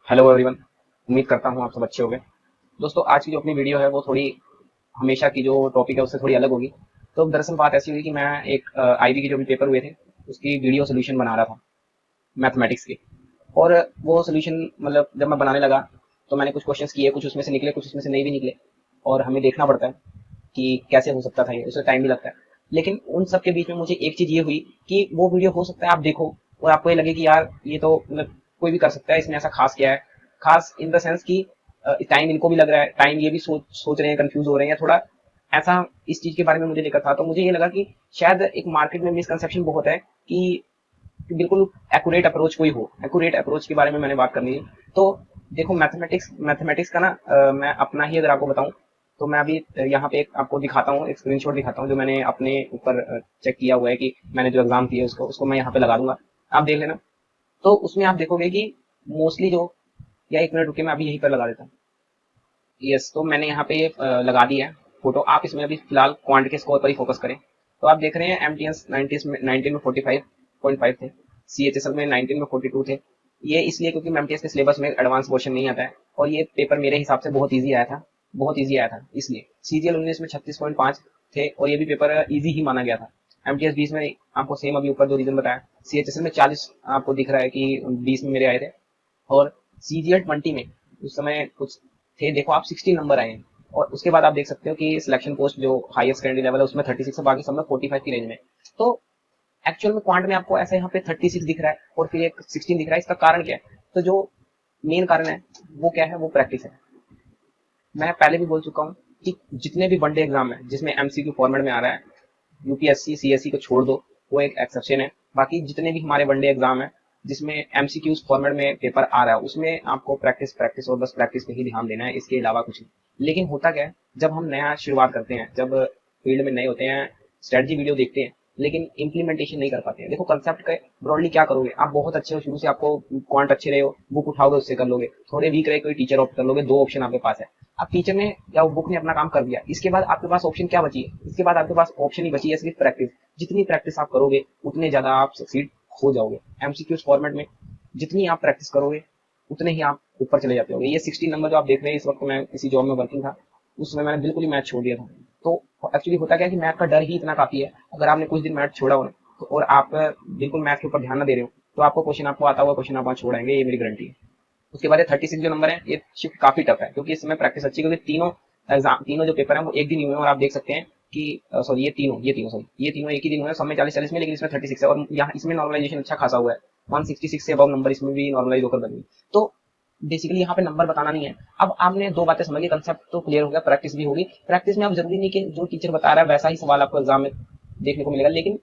Hello everyone. उम्मीद करता हूँ आप सब अच्छे होंगे। दोस्तों, आज की जो अपनी वीडियो है वो थोड़ी हमेशा की जो टॉपिक है उससे थोड़ी अलग होगी। तो दरअसल बात ऐसी हुई कि मैं एक आईबी के जो भी पेपर हुए थे उसकी वीडियो सोल्यूशन बना रहा था मैथमेटिक्स के। और वो सोल्यूशन मतलब जब मैं बनाने लगा तो मैंने कुछ क्वेश्चंस किए, कुछ उसमें से निकले, कुछ उसमें से नहीं भी निकले। और हमें देखना पड़ता है कि कैसे हो सकता था, ये उसमें टाइम भी लगता है। लेकिन उन सब के बीच में मुझे एक चीज ये हुई कि वो वीडियो हो सकता है आप देखो और आपको ये लगे कि यार ये तो मतलब कोई भी कर सकता है, इसमें ऐसा खास क्या है। खास इन द सेंस कि टाइम इनको भी लग रहा है, टाइम ये भी सोच रहे हैं, कंफ्यूज हो रहे हैं या थोड़ा ऐसा इस चीज के बारे में मुझे लेकर था। तो मुझे ये लगा कि शायद एक मार्केट में मिसकंसेप्शन बहुत है कि बिल्कुल एक्यूरेट अप्रोच कोई हो। एक्यूरेट अप्रोच के बारे में मैंने बात करनी है। तो देखो, मैथमेटिक्स का ना मैं अपना ही अगर आपको बताऊं तो मैं अभी यहाँ पे एक आपको दिखाता हूँ, एक स्क्रीनशॉट दिखाता हूँ जो मैंने अपने ऊपर चेक किया हुआ है कि मैंने जो एग्जाम दिए उसको उसको मैं यहाँ पे लगा दूंगा। आप देख लेना। तो उसमें आप देखोगे कि मोस्टली जो, या एक मिनट रुकिए मैं अभी यहीं पर लगा देता हूँ। यस, तो मैंने यहाँ पे लगा दिया है फोटो। आप इसमें अभी फिलहाल क्वांट के स्कोर पर ही फोकस करें। तो आप देख रहे हैं एम टी एस 19 में 45.5 थे, सी एच एस एल में 19 में 42 थे। ये इसलिए क्योंकि एम टी एस के सिलेबस में एडवांस पोर्शन नहीं आता है और ये पेपर मेरे हिसाब से बहुत ईजी आया था, बहुत ईजी आया था इसलिए। सी जी एल 19 में 36.5 थे और ये भी पेपर ईजी ही माना गया था। एम टी एस 20 में आपको सेम अभी ऊपर जो रीजन बताया, सी एच एस एल में 40 आपको दिख रहा है कि 20 में मेरे आए थे। और सीजीएल 20 में उस समय कुछ थे, देखो आप 16 नंबर आए हैं। और उसके बाद आप देख सकते हो कि सिलेक्शन पोस्ट जो हाईएस्ट कैंडिडेट लेवल है उसमें 36 है, बाकी सब में 45 की रेंज में। तो एक्चुअल में क्वांट में आपको ऐसे यहाँ पे 36 दिख रहा है और फिर एक 16 दिख रहा है। इसका कारण क्या है? तो जो मेन कारण है वो क्या है, वो प्रैक्टिस है। मैं पहले भी बोल चुका हूँ कि जितने भी वनडे एग्जाम है जिसमें एमसीक्यू फॉर्मेट में आ रहा है, यूपीएससी सीएससी को छोड़ दो, वो एक एक्सेप्शन है। बाकी जितने भी हमारे वनडे एग्जाम है जिसमें एमसीक्यूज फॉर्मेट में पेपर आ रहा है उसमें आपको प्रैक्टिस प्रैक्टिस और बस प्रैक्टिस पे ही ध्यान देना है, इसके अलावा कुछ नहीं। लेकिन होता क्या है, जब हम नया शुरुआत करते हैं, जब फील्ड में नए होते हैं, स्ट्रेटजी वीडियो देखते हैं लेकिन इम्प्लीमेंटेशन नहीं कर पाते हैं। देखो कंसेप्ट का ब्रॉडली क्या करोगे, आप बहुत अच्छे हो शुरू से, आपको क्वांट अच्छे रहे हो, बुक उठाओगे उससे कर लोगे। थोड़े वीक रहे कोई टीचर ऑप्ट कर लोगे, दो ऑप्शन आपके पास है। अब टीचर ने या वो बुक ने अपना काम कर दिया, इसके बाद आपके पास ऑप्शन क्या बची है? इसके बाद आपके पास ऑप्शन ही बची है सिर्फ प्रैक्टिस। जितनी प्रैक्टिस आप करोगे उतने ज्यादा आप सक्सीड हो जाओगे एमसीक्यूज फॉर्मेट में। जितनी आप प्रैक्टिस करोगे उतने ही आप ऊपर चले जाते होगे। ये 16 नंबर जो आप देख रहे हैं, इस वक्त मैं किसी जॉब में वर्किंग था, उस समय मैंने बिल्कुल ही मैथ छोड़ दिया था। तो एक्चुअली होता क्या है कि मैथ का डर ही इतना काफी है। अगर आपने कुछ दिन मैथ छोड़ा हो ना तो, और आप बिल्कुल मैथ के ऊपर ध्यान ना दे रहे हो, तो आपको क्वेश्चन, आपको आता हुआ क्वेश्चन आप वहाँ छोड़ाएंगे, ये मेरी गारंटी है। उसके बाद 36 जो नंबर है, ये शिफ्ट काफी टफ है क्योंकि इस समय प्रैक्टिस अच्छी, क्योंकि तीनों एग्जाम, तीनों जो पेपर है वो एक दिन ही हुए हैं। और आप देख सकते हैं कि सॉरी, ये तीनों एक ही दिन हुए हैं, सब में 40-40 में, लेकिन इसमें 36 है। और यहाँ इसमें नॉर्मलाइजेशन अच्छा खासा हुआ है, 166 से अबव नंबर इसमें भी नॉर्मलाइज होकर बनी। तो बेसिकली यहाँ पे नंबर बताना नहीं है। अब आपने दो बातें समझ ली, कंसेप्ट तो क्लियर हो गया, प्रैक्टिस भी होगी। प्रैक्टिस में आप जरूरी नहीं कि जो टीचर बता रहा है वैसा ही सवाल आपको एग्जाम में देखने को मिलेगा, लेकिन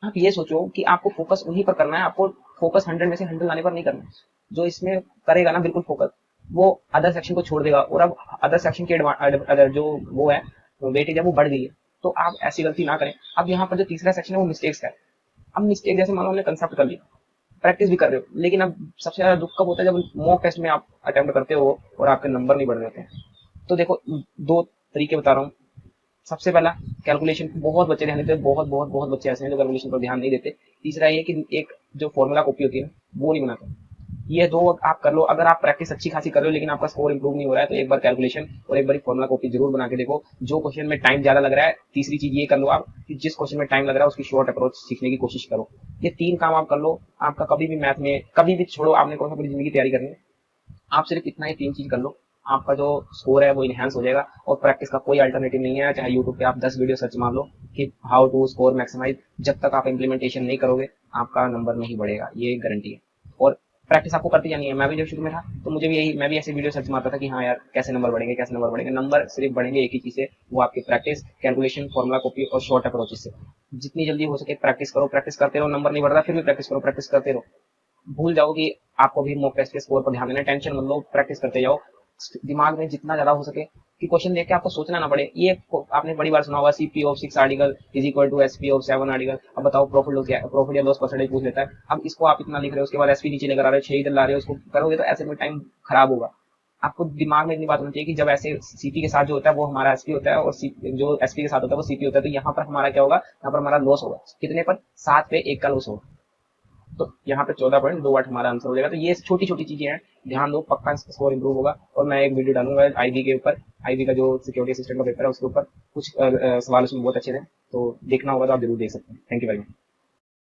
आप ये सोचो कि आपको फोकस उन्हीं पर करना है। आपको फोकस 100 में से 100 लाने पर नहीं करना है। जो इसमें करेगा ना बिल्कुल फोकस, वो अदर सेक्शन को छोड़ देगा। और अब अदर सेक्शन के अदर जो वो है, वेटेज है, वो बढ़ गई है। तो आप ऐसी गलती ना करें। अब यहाँ पर जो तीसरा सेक्शन है वो मिस्टेक्स का है। अब मिस्टेक जैसे मान लो हमने कंसेप्ट कर लिया, प्रैक्टिस भी कर रहे हो, लेकिन अब सबसे ज्यादा दुख कब होता है? जब मॉक टेस्ट में आप अटेम्प्ट करते हो और आपके नंबर नहीं बढ़ रहे होते हैं। तो देखो, दो तरीके बता रहा हूँ। सबसे पहला, कैलकुलेशन बहुत बच्चे ध्यान देते हैं, बहुत बहुत बहुत बच्चे ऐसे हैं जो कैलकुलेशन पर ध्यान नहीं देते। तीसरा ये कि एक जो फॉर्मूला कॉपी होती है वो नहीं बनाते। ये दो आप कर लो। अगर आप प्रैक्टिस अच्छी खासी कर रहे हो लेकिन आपका स्कोर इंप्रूव नहीं हो रहा है, तो एक बार कैलकुलेशन और एक बार फॉर्मुला कॉपी जरूर बना के देखो। जो क्वेश्चन में टाइम ज्यादा लग रहा है, तीसरी चीज ये कर लो आप कि जिस क्वेश्चन में टाइम लग रहा है उसकी शॉर्ट अप्रोच सीखने की कोशिश करो। ये तीन काम आप कर लो, आपका कभी भी मैथ में, कभी भी छोड़ो, आपने कौन सा पूरी जिंदगी तैयारी करनी है, आप सिर्फ इतना ही तीन चीज कर लो, आपका जो स्कोर है वो इनहेंस हो जाएगा। और प्रैक्टिस का कोई अल्टरनेटिव नहीं है। चाहे यूट्यूब पे आप 10 वीडियो सर्च मार लो कि हाउ टू स्कोर मैक्सिमाइज, जब तक आप इम्प्लीमेंटेशन नहीं करोगे आपका नंबर नहीं बढ़ेगा, ये गारंटी है। और प्रैक्टिस आपको करती जानी है। मैं भी जब शुरू में था तो मुझे भी यही, मैं भी ऐसे वीडियो सर्च मारता था कि हाँ यार कैसे नंबर बढ़ेंगे, कैसे नंबर बढ़ेंगे। नंबर सिर्फ बढ़ेंगे एक ही चीज से, वो आपकी प्रैक्टिस, कैलकुलेशन, फॉर्मुला कॉपी और शॉर्ट अप्रोचेस से। जितनी जल्दी हो सके प्रैक्टिस करो, प्रैक्टिस करते रहो। नंबर नहीं बढ़ रहा फिर भी प्रैक्टिस करो, प्रैक्टिस करते रहो। भूल जाओ कि आपको भी मॉक टेस्ट के स्कोर पर ध्यान देना है। टेंशन मत लो, प्रैक्टिस करते जाओ। दिमाग में जितना ज्यादा हो सके कि क्वेश्चन देख के आपको सोचना ना पड़े। ये आपने बड़ी बार सुना होगा, CP of 6 article is equal to SP of 7 article. अब बताओ प्रॉफिट लॉस क्या है? प्रॉफिट या लॉस परसेंटेज पूछ लेता है। अब इसको आप इतना लिख रहे हो, उसके बाद एसपी नीचे लेकर आ रहे हो, 6 इधर ला रहे हो, इसको करोगे तो ऐसे में टाइम खराब होगा। आपको दिमाग में इतनी बात होनी चाहिए कि जब ऐसे सीपी के साथ जो होता है वो हमारा एसपी होता है, और जो एसपी के साथ होता है वो सीपी होता है। तो यहाँ पर हमारा क्या होगा? यहाँ पर हमारा लॉस होगा। कितने पर? 7 पे 1 का लॉस होगा। तो यहाँ पे 14.28 हमारा आंसर हो जाएगा। तो ये छोटी छोटी चीजें हैं, ध्यान दो, पक्का स्कोर इंप्रूव होगा। और मैं एक वीडियो डालूंगा आईबी के ऊपर, आईबी का जो सिक्योरिटी असिस्टेंट का पेपर है उसके ऊपर, कुछ सवाल उसमें बहुत अच्छे थे, तो देखना होगा तो आप जरूर देख सकते हैं। Thank you very much.